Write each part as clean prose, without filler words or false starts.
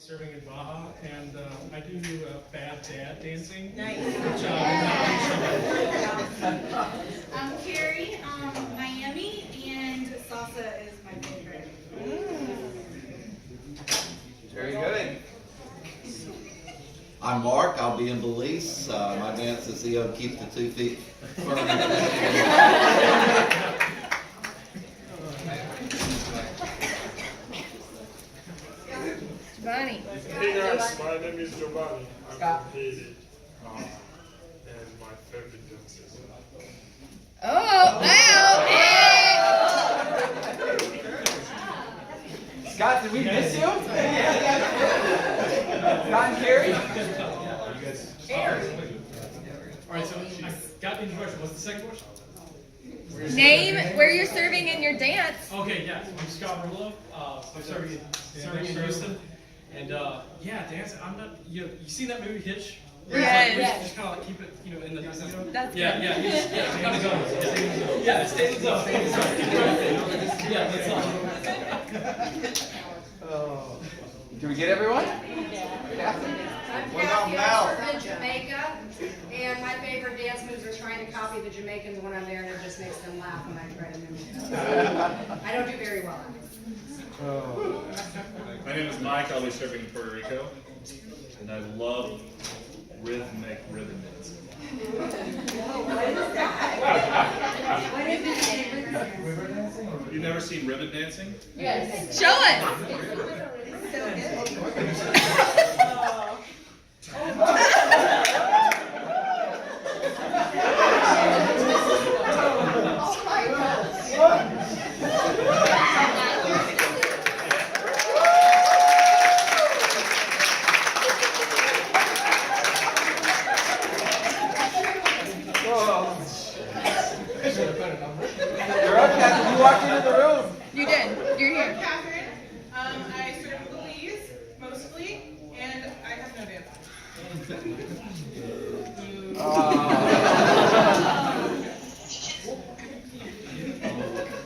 serving in Baja, and I do bad dad dancing. Nice. Which, I'm Carrie, Miami, and salsa is my favorite. Very good. I'm Mark. I'll be in Belize. My dance is keep the 2 feet firm. Giovanni. Hey guys, my name is Giovanni. I'm from Haiti. And my favorite dance is Scott, did we miss you? Scott and Carrie? All right, so I got the introduction. What's the second question? Name where you're serving in your dance. Okay, yeah, I'm Scott Rullo. I'm serving in Houston, and yeah, dance. I'm not. You seen that movie Hitch? Yes. Just kind of like keep it, in the. That's Yeah, good. yeah, stay in the zone. Yeah, stay in the zone. Stay in the zone. Keep it. Yeah, that's all. Oh. Did we get everyone? I'm What about Kathy. Mel? I serve in Jamaica, and my favorite dance moves are trying to copy the Jamaicans when I'm there, and it just makes them laugh when I try to mimic them. I don't do very well at it. Oh. My name is Mike. I'll be serving in Puerto Rico, and I love rhythmic rhythm dancing. You've never seen ribbon dancing? Yes. Show us. You're up, Kathy. You walked into the room. You did. You're I'm here. Catherine. I serve in Belize, mostly, and I have no dance.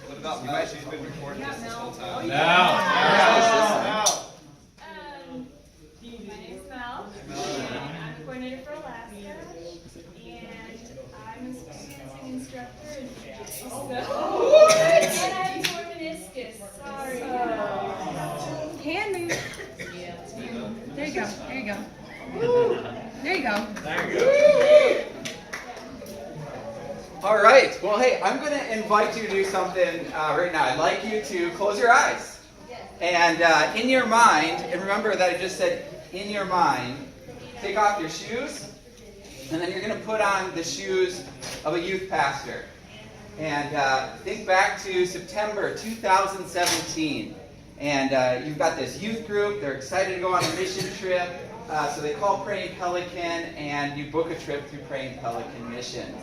What about Mel? She's been recording this whole time. Now. My name is Mel. I'm a coordinator for Alaska, and I'm a speech dancing instructor in PJ. So, and I have torn meniscus. Sorry. Hand move. There you go. There you go. There you go. There you go. All right. Well, hey, I'm going to invite you to do something right now. I'd like you to close your eyes. And in your mind, and remember that I just said in your mind, take off your shoes, and then you're going to put on the shoes of a youth pastor. And think back to September 2017. And you've got this youth group. They're excited to go on a mission trip. So they call Praying Pelican, and you book a trip through Praying Pelican Missions.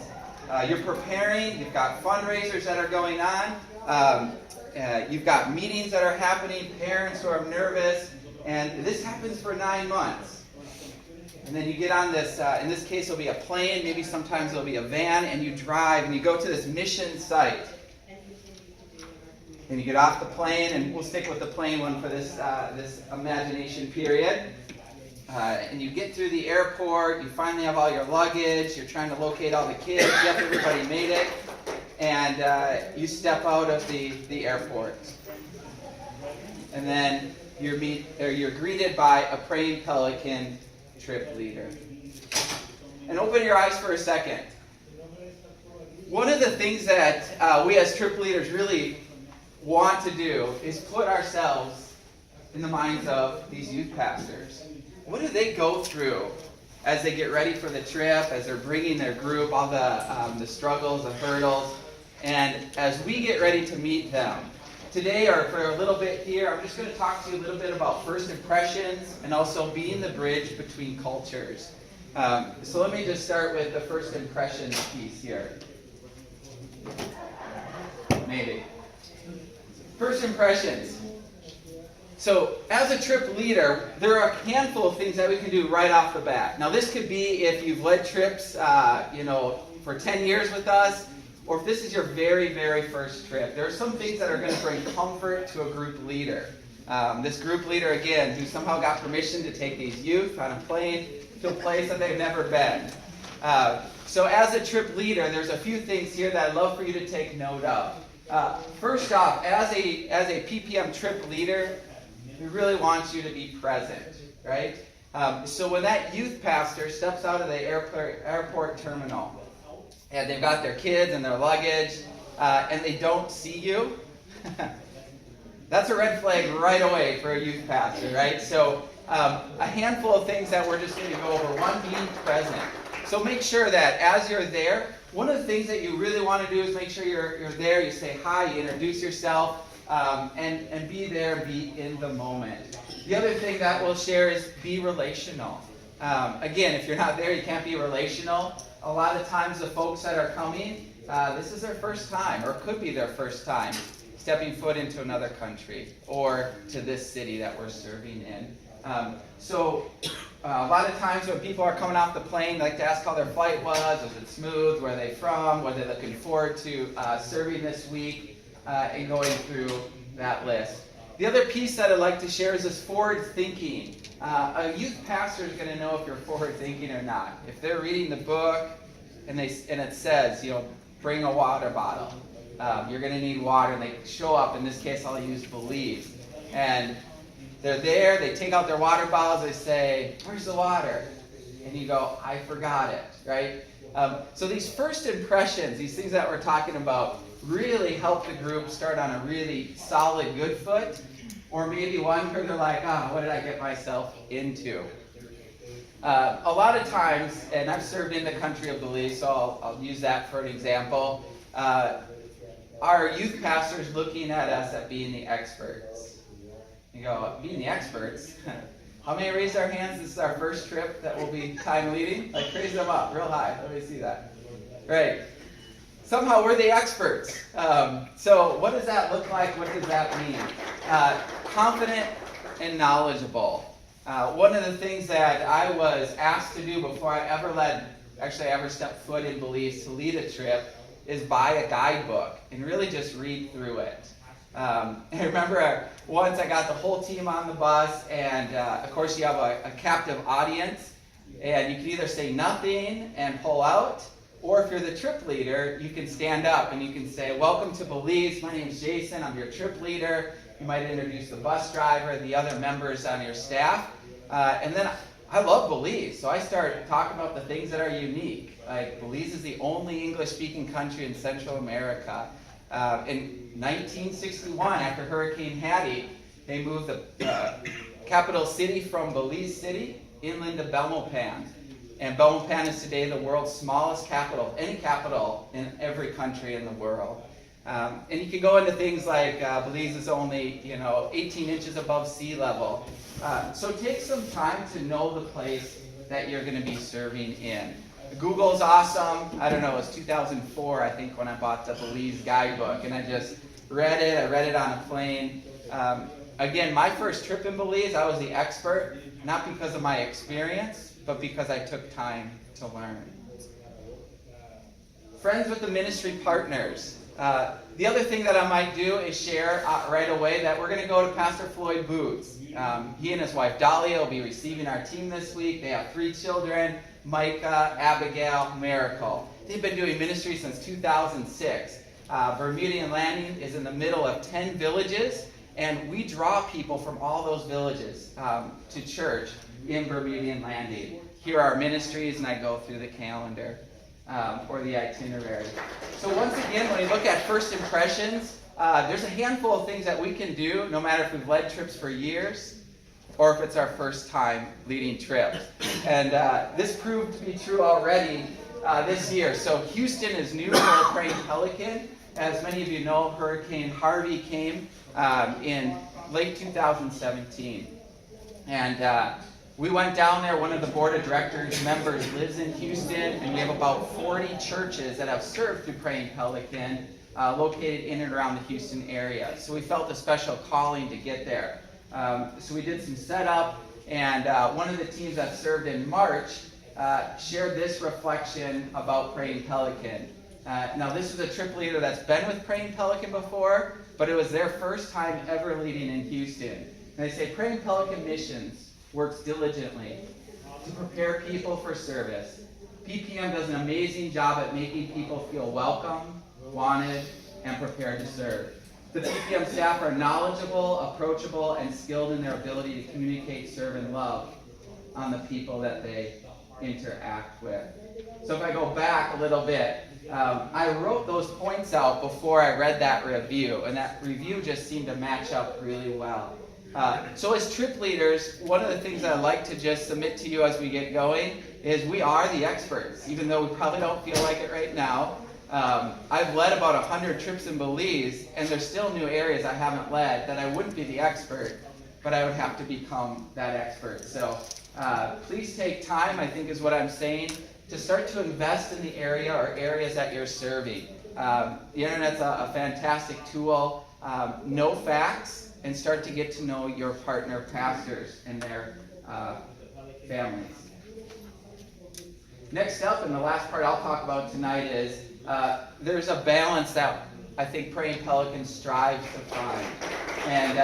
You're preparing. You've got fundraisers that are going on. You've got meetings that are happening, parents who are nervous. And this happens for 9 months. And then you get on this, in this case it'll be a plane, maybe sometimes it'll be a van, and you drive and you go to this mission site. And you get off the plane, and we'll stick with the plane one for this, this imagination period. And you get through the airport, you finally have all your luggage, you're trying to locate all the kids, yep, everybody made it. And you step out of the airport. And then you're greeted by a Praying Pelican trip leader. And open your eyes for a second. One of the things that we as trip leaders really want to do is put ourselves in the minds of these youth pastors. What do they go through as they get ready for the trip, as they're bringing their group, all the struggles, the hurdles, and as we get ready to meet them? Today, or for a little bit here, I'm just going to talk to you a little bit about first impressions and also being the bridge between cultures. So let me just start with the first impressions piece here. Maybe. First impressions. So as a trip leader, there are a handful of things that we can do right off the bat. Now this could be if you've led trips, for 10 years with us, or if this is your very, very first trip. There are some things that are going to bring comfort to a group leader. This group leader, again, who somehow got permission to take these youth on a plane to a place that they've never been. So as a trip leader, there's a few things here that I'd love for you to take note of. First off, as a PPM trip leader, we really want you to be present, right? So when that youth pastor steps out of the airport terminal, and they've got their kids and their luggage, and they don't see you, that's a red flag right away for a youth pastor, right? So a handful of things that we're just going to go over. One, being present. So make sure that as you're there, one of the things that you really want to do is make sure you're there, you say hi, you introduce yourself, and be there, be in the moment. The other thing that we'll share is be relational. Again, if you're not there, you can't be relational. A lot of times the folks that are coming, this is their first time, or could be their first time, stepping foot into another country, or to this city that we're serving in. So a lot of times when people are coming off the plane, they like to ask how their flight was it smooth, where are they from, what are they looking forward to serving this week, and going through that list. The other piece that I'd like to share is this forward thinking. A youth pastor is going to know if you're forward thinking or not. If they're reading the book and it says, bring a water bottle, you're going to need water, and they show up. In this case, I'll use Belize. And they're there, they take out their water bottles, they say, where's the water? And you go, I forgot it, right? So these first impressions, these things that we're talking about, really help the group start on a really solid, good foot, or maybe one where they're like, what did I get myself into? A lot of times, and I've served in the country of Belize, so I'll use that for an example, our youth pastors looking at us at being the experts. You go, being the experts? How many raised their hands? This is our first trip that we'll be time leading. Like, raise them up real high. Let me see that. Right. Somehow we're the experts. So what does that look like? What does that mean? Confident and knowledgeable. One of the things that I was asked to do before I ever stepped foot in Belize to lead a trip is buy a guidebook and really just read through it. I remember once I got the whole team on the bus, and of course you have a captive audience, and you can either say nothing and pull out, or if you're the trip leader, you can stand up and you can say, welcome to Belize, my name is Jason, I'm your trip leader. You might introduce the bus driver, the other members on your staff, and then I love Belize, so I start talking about the things that are unique. Like, Belize is the only English-speaking country in Central America. In 1961, after Hurricane Hattie, they moved the capital city from Belize City inland to Belmopan. And Belmopan is today the world's smallest capital, any capital in every country in the world. And you can go into things like Belize is only 18 inches above sea level. So take some time to know the place that you're going to be serving in. Google's awesome. I don't know, it was 2004, I think, when I bought the Belize guidebook, and I just read it. I read it on a plane. Again, my first trip in Belize, I was the expert, not because of my experience, but because I took time to learn. Friends with the ministry partners. The other thing that I might do is share right away that we're going to go to Pastor Floyd Booth's. He and his wife Dahlia will be receiving our team this week. They have 3 children, Micah, Abigail, Miracle. They've been doing ministry since 2006. Bermudian Landing is in the middle of 10 villages, and we draw people from all those villages to church in Bermudian Landing. Here are our ministries, and I go through the calendar or the itinerary. So once again, when we look at first impressions, there's a handful of things that we can do, no matter if we've led trips for years or if it's our first time leading trips. And this proved to be true already this year. So Houston is new to Praying Pelican. As many of you know, Hurricane Harvey came in late 2017. And we went down there. One of the board of directors members lives in Houston, and we have about 40 churches that have served through Praying Pelican, located in and around the Houston area. So we felt a special calling to get there. So we did some setup, and one of the teams that served in March shared this reflection about Praying Pelican. Now, this is a trip leader that's been with Praying Pelican before, but it was their first time ever leading in Houston. And they say, Praying Pelican Missions works diligently to prepare people for service. PPM does an amazing job at making people feel welcome, wanted, and prepared to serve. The PPM staff are knowledgeable, approachable, and skilled in their ability to communicate, serve, and love on the people that they interact with. So if I go back a little bit, I wrote those points out before I read that review, and that review just seemed to match up really well. So as trip leaders, one of the things I'd like to just submit to you as we get going is we are the experts, even though we probably don't feel like it right now. I've led about 100 trips in Belize, and there's still new areas I haven't led that I wouldn't be the expert, but I would have to become that expert. So please take time, I think is what I'm saying, to start to invest in the area or areas that you're serving. The internet's a fantastic tool. Know facts and start to get to know your partner pastors and their families. Next up, and the last part I'll talk about tonight is there's a balance that I think Praying Pelican strives to find. And,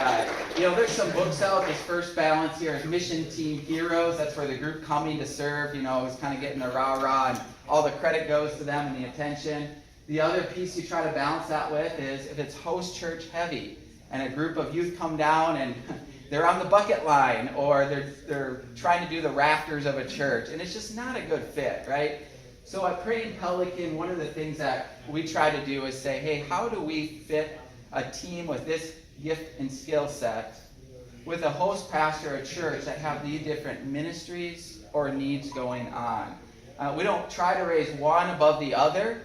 there's some books out. This first balance here is Mission Team Heroes. That's where the group coming to serve, is kind of getting the rah-rah, and all the credit goes to them and the attention. The other piece you try to balance that with is if it's host church heavy, and a group of youth come down and they're on the bucket line, or they're trying to do the rafters of a church, and it's just not a good fit, right? So at Praying Pelican, one of the things that we try to do is say, hey, how do we fit a team with this gift and skill set with a host pastor at church that have these different ministries or needs going on? We don't try to raise one above the other.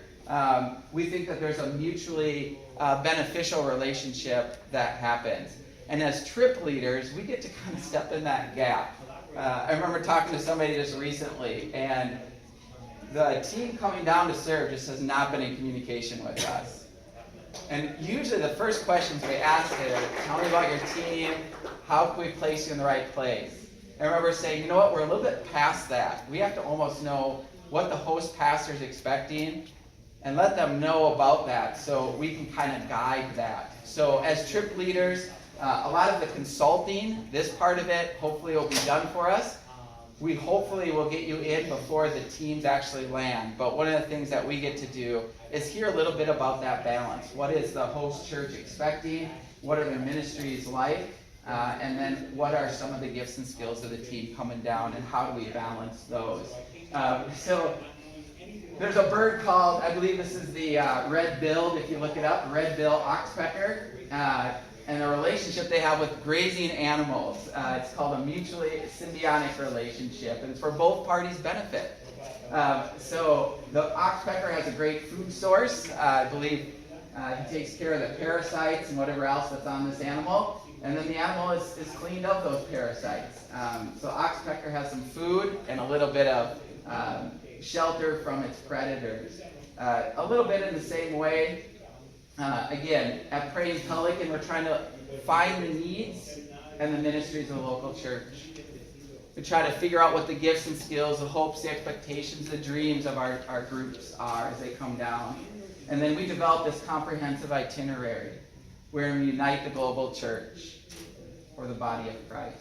We think that there's a mutually beneficial relationship that happens. And as trip leaders, we get to kind of step in that gap. I remember talking to somebody just recently, and the team coming down to serve just has not been in communication with us. And usually the first questions we ask is, tell me about your team, how can we place you in the right place? And I remember saying, you know what, we're a little bit past that. We have to almost know what the host pastor is expecting and let them know about that so we can kind of guide that. So as trip leaders, a lot of the consulting, this part of it, hopefully will be done for us. We hopefully will get you in before the teams actually land. But one of the things that we get to do is hear a little bit about that balance. What is the host church expecting? What are their ministries like? And then what are some of the gifts and skills of the team coming down, and how do we balance those? So there's a bird called, I believe this is the red-billed, if you look it up, red-billed oxpecker. And the relationship they have with grazing animals. It's called a mutually symbiotic relationship, and it's for both parties' benefit. So the oxpecker has a great food source. I believe he takes care of the parasites and whatever else that's on this animal, and then the animal is cleaned of those parasites. So oxpecker has some food and a little bit of shelter from its predators. A little bit in the same way, again, at Praying Pelican, we're trying to find the needs and the ministries of the local church. We try to figure out what the gifts and skills, the hopes, the expectations, the dreams of our groups are as they come down. And then we develop this comprehensive itinerary where we unite the global church or the body of Christ.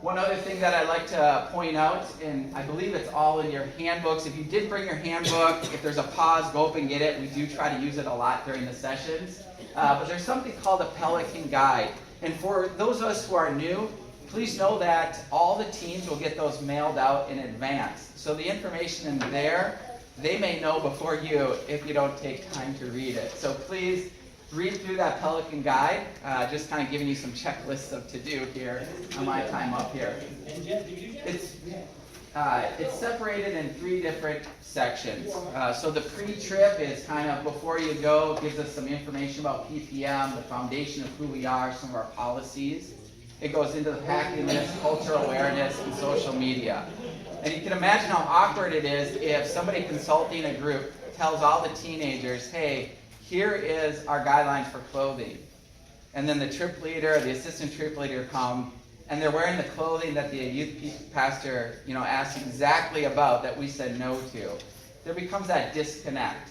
One other thing that I'd like to point out, and I believe it's all in your handbooks. If you did bring your handbook, if there's a pause, go up and get it. We do try to use it a lot during the sessions. But there's something called a Pelican Guide. And for those of us who are new, please know that all the teams will get those mailed out in advance. So the information in there, they may know before you if you don't take time to read it. So please read through that Pelican Guide, just kind of giving you some checklists of to-do here on my time up here. It's separated in 3 different sections. So the pre-trip is kind of before you go, gives us some information about PPM, the foundation of who we are, some of our policies. It goes into the packing list, cultural awareness, and social media. And you can imagine how awkward it is if somebody consulting a group tells all the teenagers, hey, here is our guidelines for clothing. And then the trip leader, the assistant trip leader come, and they're wearing the clothing that the youth pastor, asked exactly about that we said no to. There becomes that disconnect.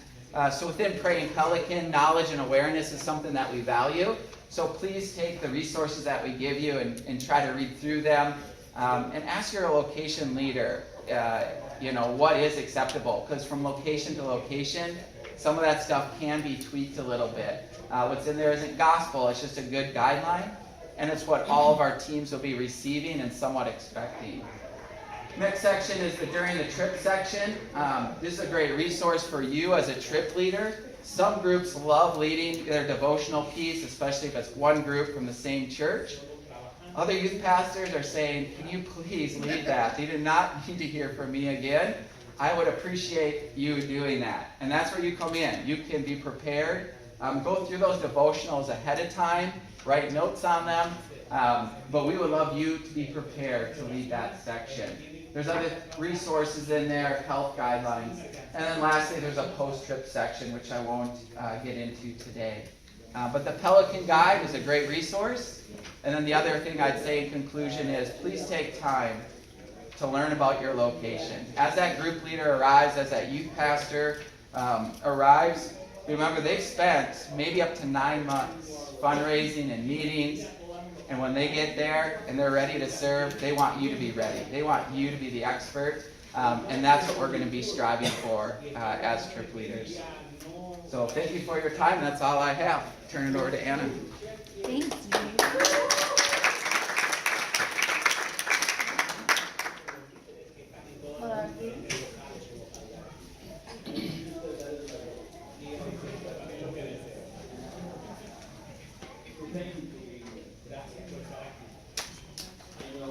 So within Praying Pelican, knowledge and awareness is something that we value. So please take the resources that we give you and try to read through them, and ask your location leader, what is acceptable, because from location to location, some of that stuff can be tweaked a little bit. What's in there isn't gospel, it's just a good guideline, and it's what all of our teams will be receiving and somewhat expecting. Next section is the during the trip section. This is a great resource for you as a trip leader. Some groups love leading their devotional piece, especially if it's one group from the same church. Other youth pastors are saying, can you please lead that? They do not need to hear from me again. I would appreciate you doing that. And that's where you come in. You can be prepared. Go through those devotionals ahead of time. Write notes on them. But we would love you to be prepared to lead that section. There's other resources in there, health guidelines. And then lastly, there's a post-trip section, which I won't get into today. But the Pelican Guide is a great resource. And then the other thing I'd say in conclusion is please take time to learn about your location. As that group leader arrives, as that youth pastor arrives, remember they've spent maybe up to 9 months fundraising and meetings. And when they get there and they're ready to serve, they want you to be ready. They want you to be the expert. And that's what we're going to be striving for as trip leaders. So thank you for your time. That's all I have. Turn it over to Anna. Thank you. Hold on.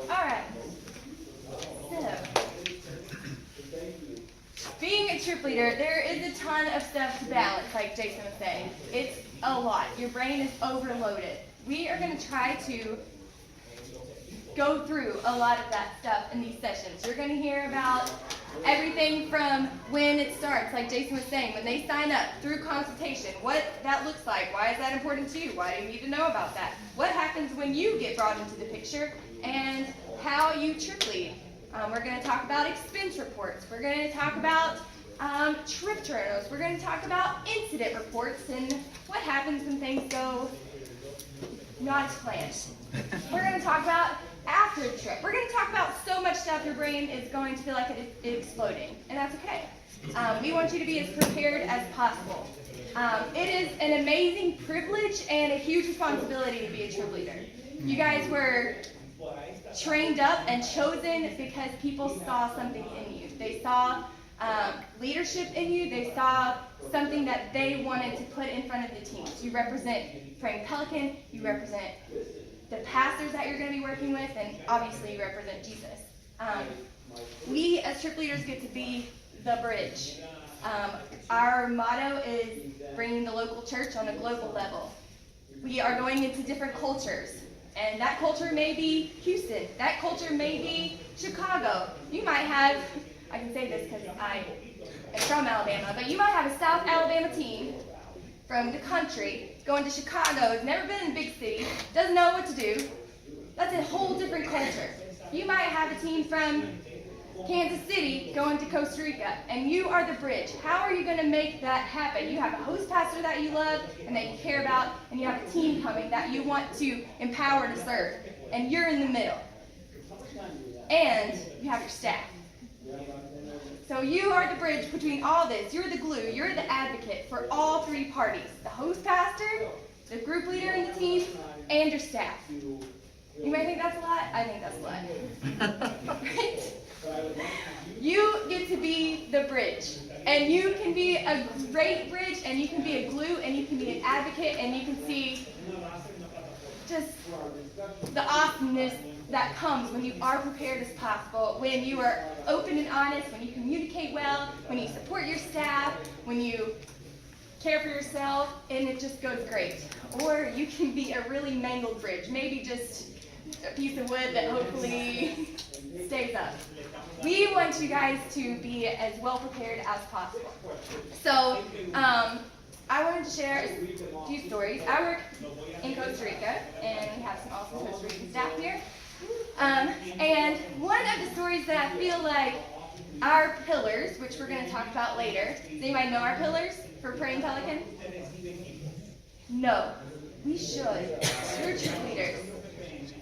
Alright. So, being a trip leader, there is a ton of stuff to balance, like Jason was saying. It's a lot. Your brain is overloaded. We are going to try to go through a lot of that stuff in these sessions. You're going to hear about everything from when it starts, like Jason was saying, when they sign up, through consultation, what that looks like, why is that important to you, why do you need to know about that, what happens when you get brought into the picture, and how you trip lead. We're going to talk about expense reports, we're going to talk about trip journals, we're going to talk about incident reports and what happens when things go not as planned. We're going to talk about after the trip. We're going to talk about so much stuff your brain is going to feel like it's exploding, and that's okay. We want you to be as prepared as possible. It is an amazing privilege and a huge responsibility to be a trip leader. You guys were trained up and chosen because people saw something in you. They saw leadership in you. They saw something that they wanted to put in front of the teams. You represent Praying Pelican. You represent the pastors that you're going to be working with, and obviously you represent Jesus. We as trip leaders get to be the bridge. Our motto is bringing the local church on a global level. We are going into different cultures, and that culture may be Houston, that culture may be Chicago. You might have, I can say this because I am from Alabama, but you might have a South Alabama team from the country going to Chicago, has never been in a big city, doesn't know what to do. That's a whole different culture. You might have a team from Kansas City going to Costa Rica, and you are the bridge. How are you going to make that happen? You have a host pastor that you love and that you care about, and you have a team coming that you want to empower to serve, and you're in the middle. And you have your staff. So you are the bridge between all this. You're the glue. You're the advocate for all three parties. The host pastor, the group leader in the team, and your staff. You may think that's a lot. I think that's a lot. Right? You get to be the bridge. And you can be a great bridge, and you can be a glue, and you can be an advocate, and you can see just the awesomeness that comes when you are prepared as possible, when you are open and honest, when you communicate well, when you support your staff, when you care for yourself, and it just goes great. Or you can be a really mangled bridge, maybe just a piece of wood that hopefully stays up. We want you guys to be as well prepared as possible. So, I wanted to share a few stories. I work in Costa Rica, and we have some awesome Costa Rican staff here. And one of the stories that I feel like our pillars, which we're going to talk about later. Does anybody know our pillars for Praying Pelican? No. We should. Spiritual leaders.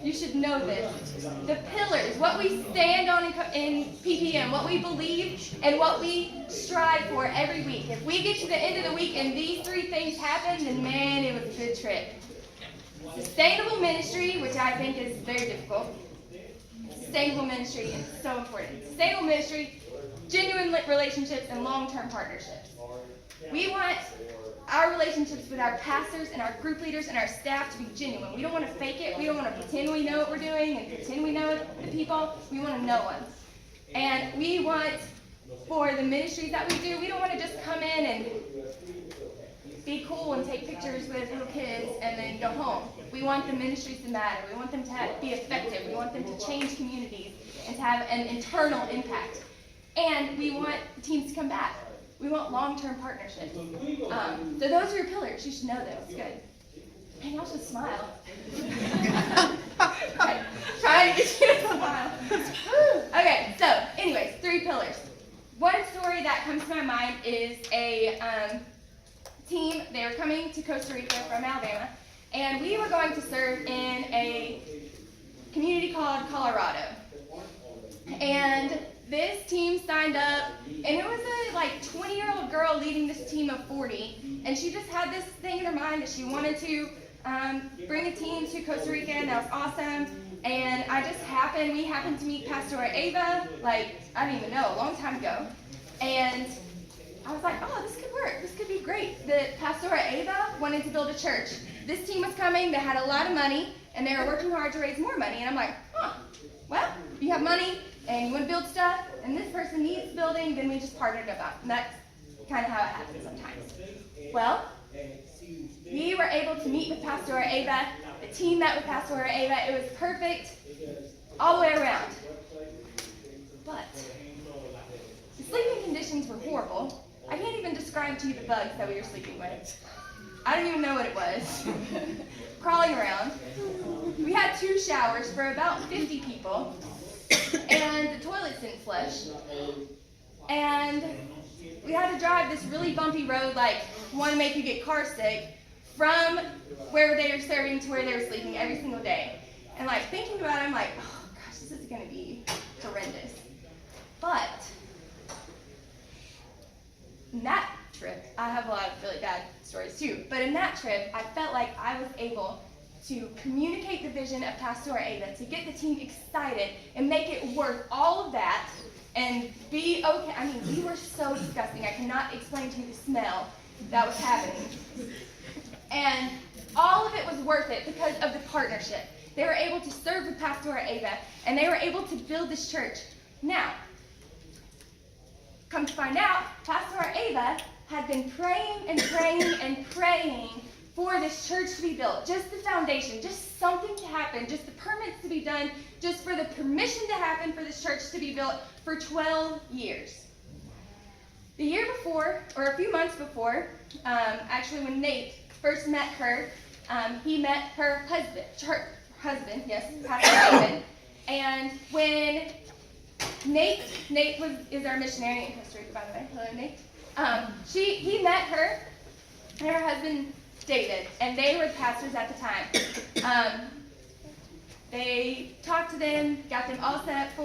You should know this. The pillars, what we stand on in PPM, what we believe, and what we strive for every week. If we get to the end of the week and these three things happen, then man, it was a good trip. Sustainable ministry, which I think is very difficult. Sustainable ministry is so important. Sustainable ministry, genuine relationships, and long-term partnerships. We want our relationships with our pastors and our group leaders and our staff to be genuine. We don't want to fake it. We don't want to pretend we know what we're doing and pretend we know the people. We want to know them. And we want, for the ministries that we do, we don't want to just come in and be cool and take pictures with little kids and then go home. We want the ministries to matter. We want them to be effective. We want them to change communities and to have an internal impact. And we want the teams to come back. We want long-term partnerships. So those are your pillars. You should know those. Good. Man, y'all should smile. Okay. Trying to get you to smile. Okay, so anyways, 3 pillars. One story that comes to my mind is a team. They were coming to Costa Rica from Alabama, and we were going to serve in a community called Colorado. And this team signed up, and it was a 20-year-old girl leading this team of 40, and she just had this thing in her mind that she wanted to bring a team to Costa Rica, and that was awesome. And we happened to meet Pastor Ava, I didn't even know, a long time ago. And I was like, oh, this could work. This could be great. The Pastor Ava wanted to build a church. This team was coming. They had a lot of money, and they were working hard to raise more money. And I'm like, well, if you have money and you want to build stuff, and this person needs building, then we just partnered about it. And that's kind of how it happens sometimes. Well, we were able to meet with Pastor Ava. The team met with Pastor Ava. It was perfect all the way around. But the sleeping conditions were horrible. I can't even describe to you the bugs that we were sleeping with. I don't even know what it was. Crawling around. We had 2 showers for about 50 people. And the toilets didn't flush. And we had to drive this really bumpy road, want to make you get car sick, from where they were serving to where they were sleeping every single day. And thinking about it, I'm like, oh gosh, this is going to be horrendous. But in that trip, I have a lot of really bad stories too, but in that trip, I felt like I was able to communicate the vision of Pastor Ava, to get the team excited and make it worth all of that and be okay. I mean, we were so disgusting. I cannot explain to you the smell that was happening. And all of it was worth it because of the partnership. They were able to serve with Pastor Ava, and they were able to build this church. Now, come to find out, Pastor Ava had been praying and praying and praying for this church to be built. Just the foundation, just something to happen, just the permits to be done, just for the permission to happen for this church to be built for 12 years. The year before, or a few months before, actually when Nate first met her, he met her husband, yes, Pastor David. And when Nate is our missionary in Costa Rica, by the way. Hello, Nate. He met her and her husband David, and they were pastors at the time. They talked to them, got them all set up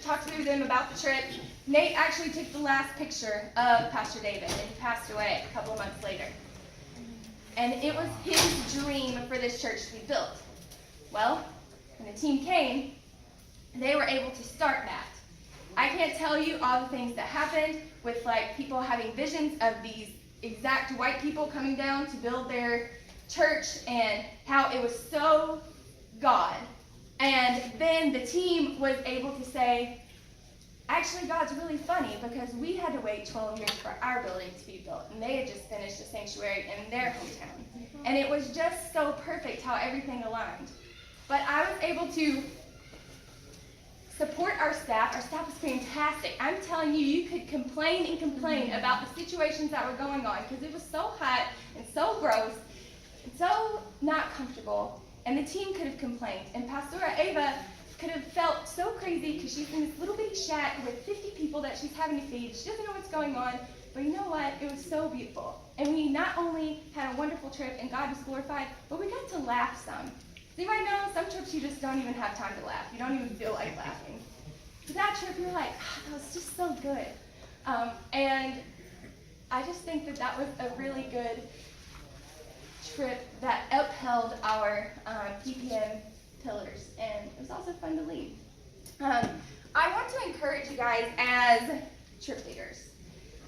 talked to them about the trip. Nate actually took the last picture of Pastor David, and he passed away a couple of months later. And it was his dream for this church to be built. Well, when the team came, they were able to start that. I can't tell you all the things that happened with people having visions of these exact white people coming down to build their church and how it was so God. And then the team was able to say, actually God's really funny because we had to wait 12 years for our building to be built, and they had just finished a sanctuary in their hometown. And it was just so perfect how everything aligned. But I was able to support our staff. Our staff was fantastic. I'm telling you, you could complain and complain about the situations that were going on because it was so hot and so gross and so not comfortable. And the team could have complained. And Pastor Ava could have felt so crazy because she's in this little bitty shack with 50 people that she's having to feed. She doesn't know what's going on. But you know what? It was so beautiful. And we not only had a wonderful trip and God was glorified, but we got to laugh some. You might know some trips you just don't even have time to laugh. You don't even feel like laughing. But that trip, you're like, that was just so good. And I just think that that was a really good trip that upheld our PPM pillars, and it was also fun to lead. I want to encourage you guys as trip leaders.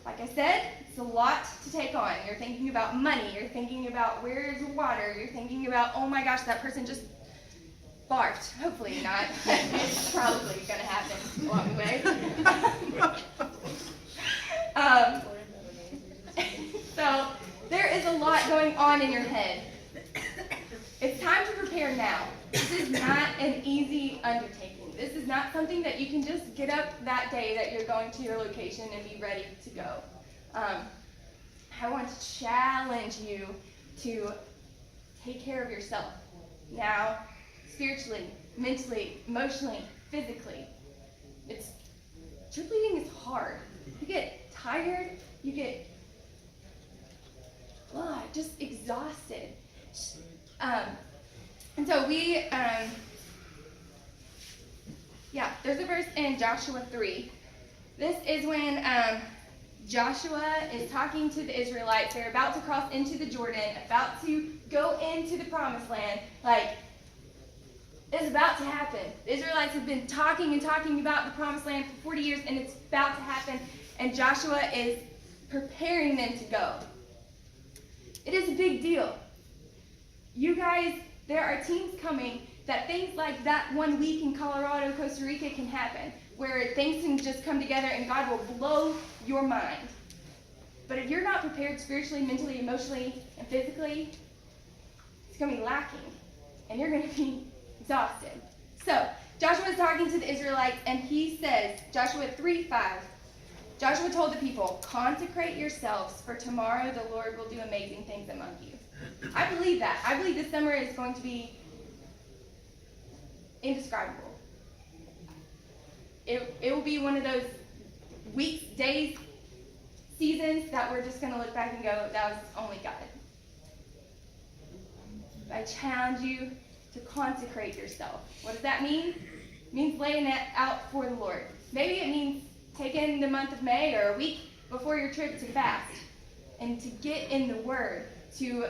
Like I said, it's a lot to take on. You're thinking about money, you're thinking about where's the water, you're thinking about, oh my gosh, that person just barked. Hopefully not. It's probably going to happen along the way. So there is a lot going on in your head. It's time to prepare now. This is not an easy undertaking. This is not something that you can just get up that day that you're going to your location and be ready to go. I want to challenge you to take care of yourself now, spiritually, mentally, emotionally, physically. Trip leading is hard. You get tired, you get just exhausted. And so there's a verse in Joshua 3. This is when Joshua is talking to the Israelites. They're about to cross into the Jordan, about to go into the promised land. Like, it's about to happen. The Israelites have been talking and talking about the promised land for 40 years, and it's about to happen. And Joshua is preparing them to go. It is a big deal. You guys, there are teams coming that things like that 1 week in Colorado, Costa Rica can happen, where things can just come together and God will blow your mind. But if you're not prepared spiritually, mentally, emotionally, and physically, it's going to be lacking, and you're going to be exhausted. So, Joshua is talking to the Israelites, and he says, Joshua 3:5, Joshua told the people, consecrate yourselves, for tomorrow the Lord will do amazing things among you. I believe that. I believe this summer is going to be indescribable. It will be one of those weeks, days, seasons that we're just going to look back and go, that was only God. I challenge you to consecrate yourself. What does that mean? It means laying it out for the Lord. Maybe it means taking the month of May or a week before your trip to fast and to get in the Word, to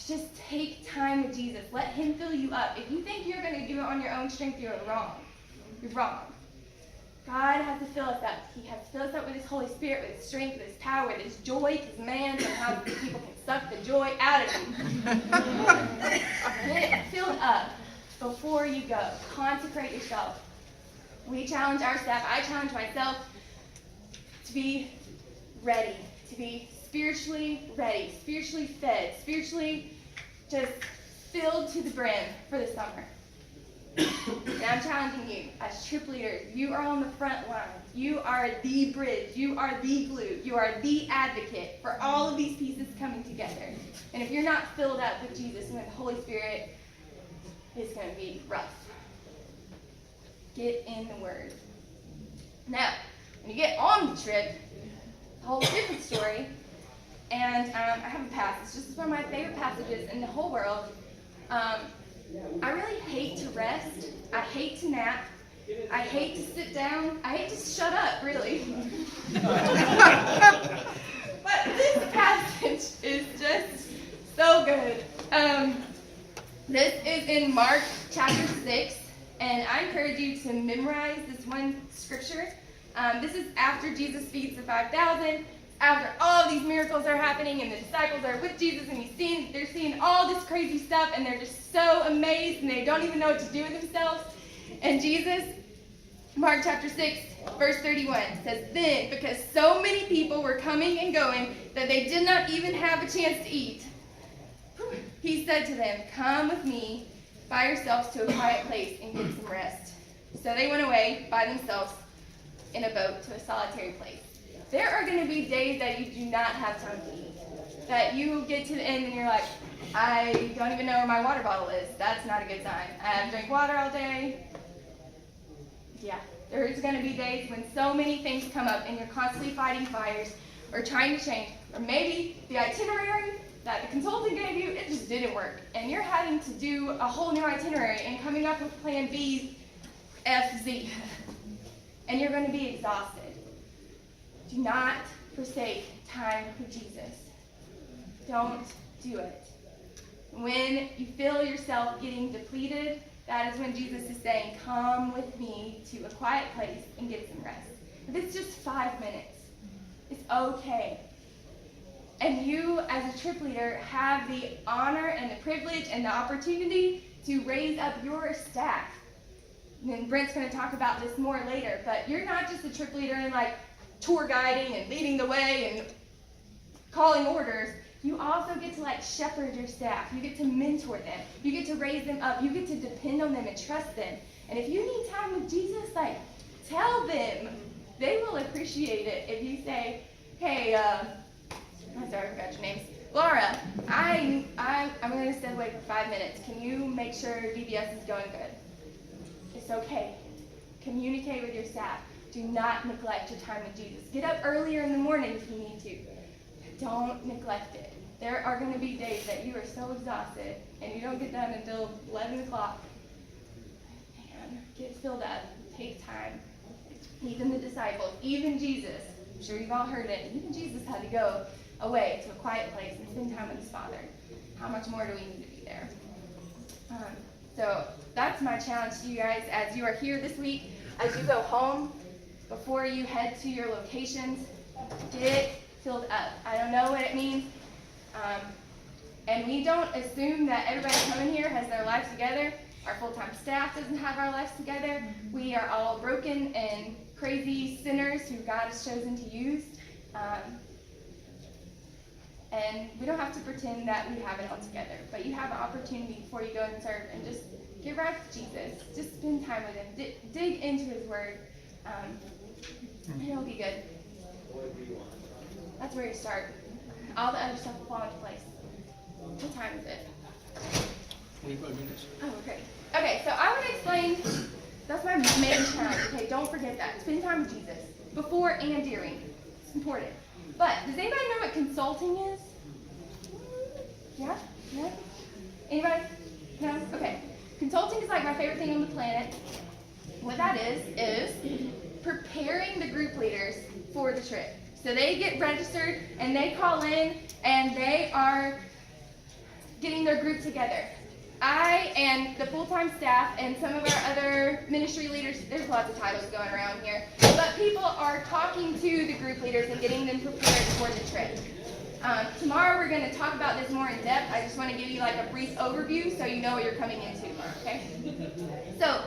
just take time with Jesus. Let Him fill you up. If you think you're going to do it on your own strength, you're wrong. You're wrong. God has to fill us up. He has to fill us up with His Holy Spirit, with His strength, with His power, with His joy, His commands, and how people can suck the joy out of you. Get filled up before you go. Consecrate yourself. We challenge our staff. I challenge myself to be ready, to be spiritually ready, spiritually fed, spiritually just filled to the brim for the summer. And I'm challenging you as trip leaders. You are on the front line. You are the bridge. You are the glue. You are the advocate for all of these pieces coming together. And if you're not filled up with Jesus and with the Holy Spirit, it's going to be rough. Get in the Word. Now, when you get on the trip, a whole different story. And I have a passage. This is one of my favorite passages in the whole world. I really hate to rest. I hate to nap. I hate to sit down. I hate to shut up, really. But this passage is just so good. This is in Mark chapter 6, and I encourage you to memorize this one scripture. This is after Jesus feeds the 5,000. After all of these miracles are happening and the disciples are with Jesus and they're seeing all this crazy stuff and they're just so amazed and they don't even know what to do with themselves. And Jesus, Mark chapter 6, verse 31 says, then, because so many people were coming and going that they did not even have a chance to eat, He said to them, come with me by yourselves to a quiet place and get some rest. So they went away by themselves in a boat to a solitary place. There are going to be days that you do not have time to eat. That you get to the end and you're like, I don't even know where my water bottle is. That's not a good sign. I haven't drank water all day. Yeah, there's going to be days when so many things come up and you're constantly fighting fires or trying to change, or maybe the itinerary that the consultant gave you, it just didn't work. And you're having to do a whole new itinerary and coming up with plan B, F, Z. And you're going to be exhausted. Do not forsake time with Jesus. Don't do it. When you feel yourself getting depleted, that is when Jesus is saying, come with me to a quiet place and get some rest. If it's just 5 minutes, it's okay. And you, as a trip leader, have the honor and the privilege and the opportunity to raise up your staff. And then Brent's going to talk about this more later, but you're not just a trip leader and like tour guiding and leading the way and calling orders. You also get to like shepherd your staff. You get to mentor them. You get to raise them up. You get to depend on them and trust them. And if you need time with Jesus, like, tell them. They will appreciate it if you say, hey, I'm sorry, I forgot your names. Laura, I'm going to step away for 5 minutes. Can you make sure VBS is going good? It's okay. Communicate with your staff. Do not neglect your time with Jesus. Get up earlier in the morning if you need to. Don't neglect it. There are going to be days that you are so exhausted and you don't get done until 11 o'clock. Man, get filled up. Take time. Even the disciples, even Jesus, I'm sure you've all heard it, even Jesus had to go away to a quiet place and spend time with his Father. How much more do we need to be there? So that's my challenge to you guys as you are here this week. As you go home, before you head to your locations, get filled up. I don't know what it means. And we don't assume that everybody coming here has their lives together. Our full-time staff doesn't have our lives together. We are all broken and crazy sinners who God has chosen to use. And we don't have to pretend that we have it all together. But you have an opportunity before you go and serve and just get right with Jesus. Just spend time with him. Dig into his word. And it'll be good. That's where you start. All the other stuff will fall into place. What time is it? 25 minutes. Oh, okay. Okay, so I want to explain, that's my main challenge, okay? Don't forget that. Spend time with Jesus, before and during. It's important. But, does anybody know what consulting is? Yeah? Yeah? Anybody? No? Okay. Consulting is like my favorite thing on the planet. What that is preparing the group leaders for the trip. So they get registered, and they call in, and they are getting their group together. I and the full-time staff and some of our other ministry leaders, there's lots of titles going around here, but people are talking to the group leaders and getting them prepared for the trip. Tomorrow we're going to talk about this more in depth. I just want to give you like a brief overview so you know what you're coming into tomorrow, okay? So,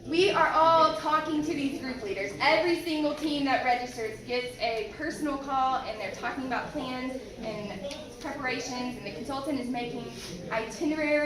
we are all talking to these group leaders. Every single team that registers gets a personal call, and they're talking about plans and preparations, and the consultant is making itineraries.